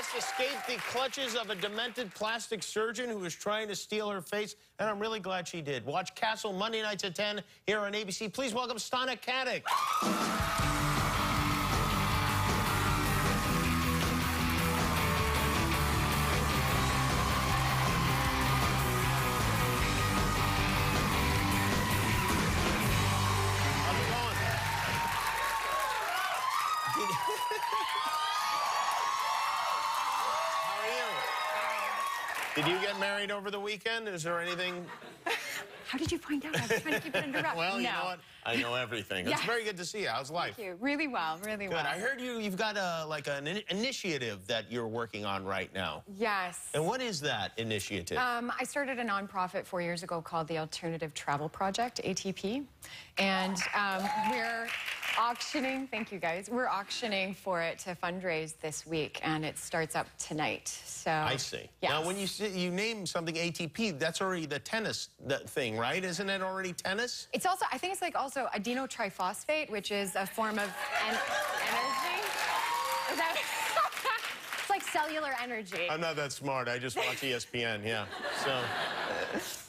West escaped the clutches of a demented plastic surgeon who was trying to steal her face, and I'm really glad she did. Watch Castle Monday nights at 10 here on ABC. Please welcome Stana Katic. Did you get married over the weekend? Is there anything? How did you find out? I was trying to keep it under wraps. Well, you know what? I know everything. Yes. It's very good to see you. How's life? Thank you. Really well, really Good. well. I heard you've got an initiative that you're working on right now. Yes. And what is that initiative? I started a nonprofit 4 years ago called the Alternative Travel Project, ATP. And we're auctioning, thank you guys, we're auctioning for it to fundraise this week, and it starts up tonight. So I see. Yes. Now, when you name something ATP, that's already the tennis thing, right? Isn't it already tennis? It's also, I think it's like also adenotriphosphate, which is a form of energy. Is that it's like cellular energy. I'm not that smart. I just watch ESPN, yeah. So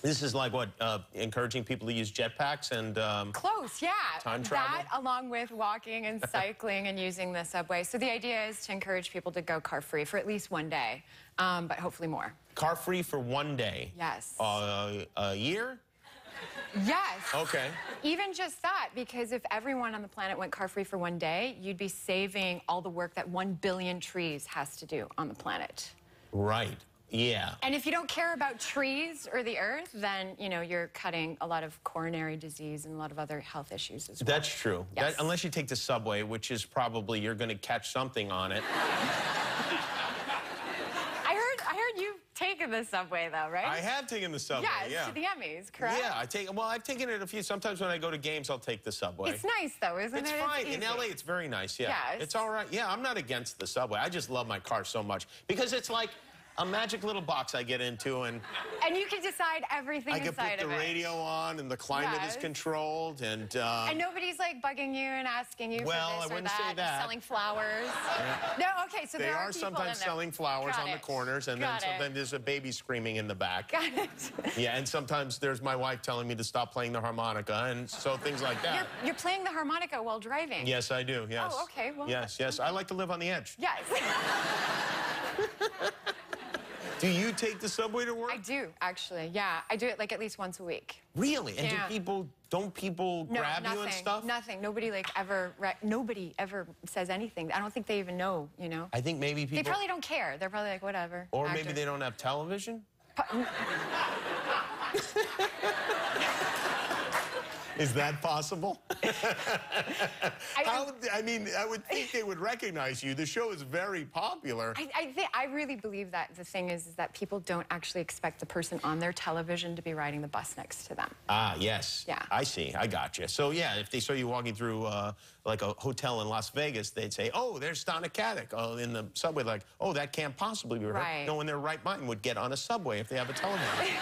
this is like what, encouraging people to use jetpacks and... Close, yeah. Time travel? That, along with walking and cycling and using the subway. So the idea is to encourage people to go car-free for at least one day, but hopefully more. Car-free for one day? Yes. A year? Yes. Okay. Even just that, because if everyone on the planet went car-free for one day, you'd be saving all the work that 1 billion trees has to do on the planet. Right. Yeah. And if you don't care about trees or the earth, then, you know, you're cutting a lot of coronary disease and a lot of other health issues as well. That's true. Yes. Unless you take the subway, which is probably you're going to catch something on it. I heard you've taken the subway, though, right? I have taken the subway, yeah. To the Emmys, correct? Yeah, I've taken it a few. Sometimes when I go to games, I'll take the subway. It's nice, though, isn't it? It's fine. It's in LA, it's very nice, yeah. Yes. It's all right. Yeah, I'm not against the subway. I just love my car so much because it's like a magic little box I get into, and you can decide everything inside of it. I can put the radio on, and the climate is controlled, and nobody's like bugging you and asking you for this or that. I wouldn't say that. Selling flowers. Yeah. No, okay, so they there are people sometimes selling flowers on the corners, and then sometimes there's a baby screaming in the back. Got it. Yeah, and sometimes there's my wife telling me to stop playing the harmonica, and so things like that. You're playing the harmonica while driving? Yes, I do, yes. Oh, okay. Well, yes. I like to live on the edge. Yes. Do you take the subway to work? I do, actually, yeah. I do it like at least once a week. Really? And don't people grab you and stuff? Nothing. Nobody ever says anything. I don't think they even know, you know? I think maybe people... They probably don't care. They're probably like, whatever. Or maybe they don't have television? Is that possible? I mean, I would think they would recognize you. The show is very popular. I really believe that the thing is that people don't actually expect the person on their television to be riding the bus next to them. Ah, yes. Yeah. I see. I got you. So, yeah, if they saw you walking through, like, a hotel in Las Vegas, they'd say, oh, there's Stana Katic. Oh, in the subway, like, oh, that can't possibly be her. Right. No one in their right mind would get on a subway if they have a television.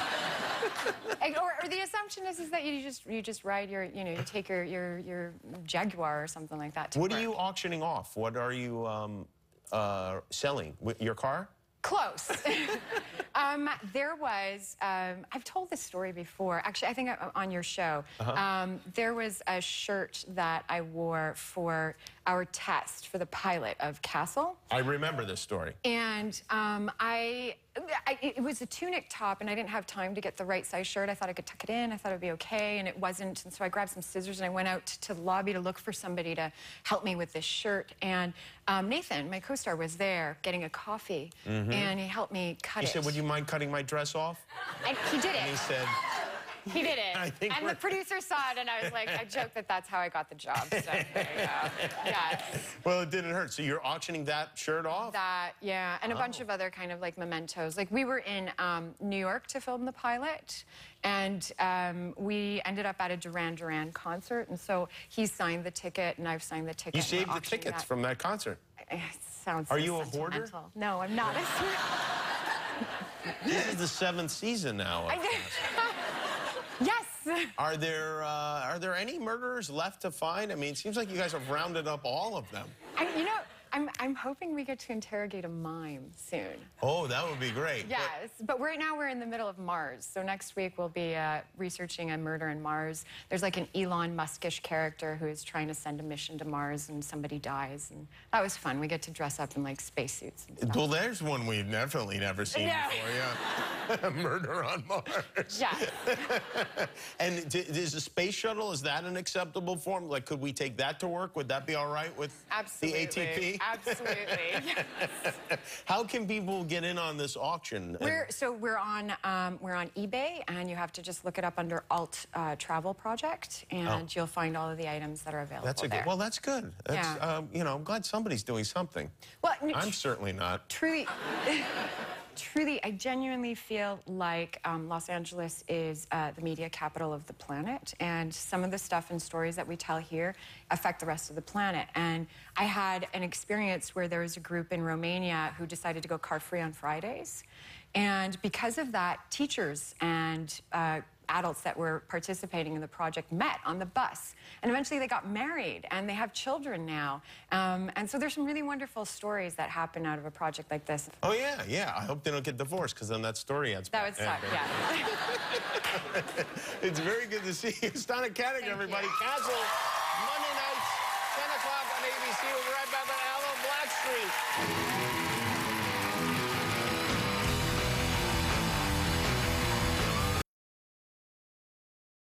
Or the assumption is that you just ride your, you know, you take your Jaguar or something like that to What work. are you auctioning off? What are you selling? Your car? Close. There was, I've told this story before, actually, I think on your show. There was a shirt that I wore for our test for the pilot of Castle. I remember this story. And it was a tunic top, and I didn't have time to get the right size shirt. I thought I could tuck it in. I thought it would be okay, and it wasn't. And so I grabbed some scissors, and I went out to the lobby to look for somebody to help me with this shirt. And Nathan, my co-star, was there getting a coffee, and he helped me cut it. He said, would you mind cutting my dress off? And he did it. And he said... He did it. And the producer saw it, and I was like, I joked that that's how I got the job. So there you go. Yes. Well, it didn't hurt. So you're auctioning that shirt off? That, yeah. And a bunch of other kind of like mementos. Like we were in New York to film the pilot, and we ended up at a Duran Duran concert. And so he signed the ticket, and I've signed the ticket. You saved the tickets from that concert? It sounds so Are you a hoarder? No, I'm not. This is the 7th season now. Yes. Are there any murderers left to find? I mean, it seems like you guys have rounded up all of them. You know, I'm hoping we get to interrogate a mime soon. Oh, that would be great. Yes, but right now we're in the middle of Mars. So next week we'll be researching a murder in Mars. There's like an Elon Muskish character who is trying to send a mission to Mars and somebody dies. And that was fun. We get to dress up in like spacesuits and stuff. Well, there's one we've definitely never seen before, yeah. Murder on Mars. Yeah. And is the space shuttle, is that an acceptable form? Like, could we take that to work? Would that be all right with Absolutely. the ATP? Absolutely. Yes. How can people get in on this auction? We're on eBay, and you have to just look it up under Alt Travel Project, and you'll find all of the items that are available. That's there. well, that's good. That's, Yeah. you know, I'm glad somebody's doing something. Well, I'm certainly not. Truly, truly, I genuinely feel like Los Angeles is the media capital of the planet, and some of the stuff and stories that we tell here affect the rest of the planet. And I had an experience where there was a group in Romania who decided to go car-free on Fridays. And because of that, teachers and adults that were participating in the project met on the bus. And eventually they got married, and they have children now. And so there's some really wonderful stories that happen out of a project like this. Oh, yeah, yeah. I hope they don't get divorced, because then that story ends. That would suck, yeah. It's very good to see you. Stana Katic, everybody. Castle, Monday nights, 10 o'clock on ABC. We'll be right back on Allo Black Street.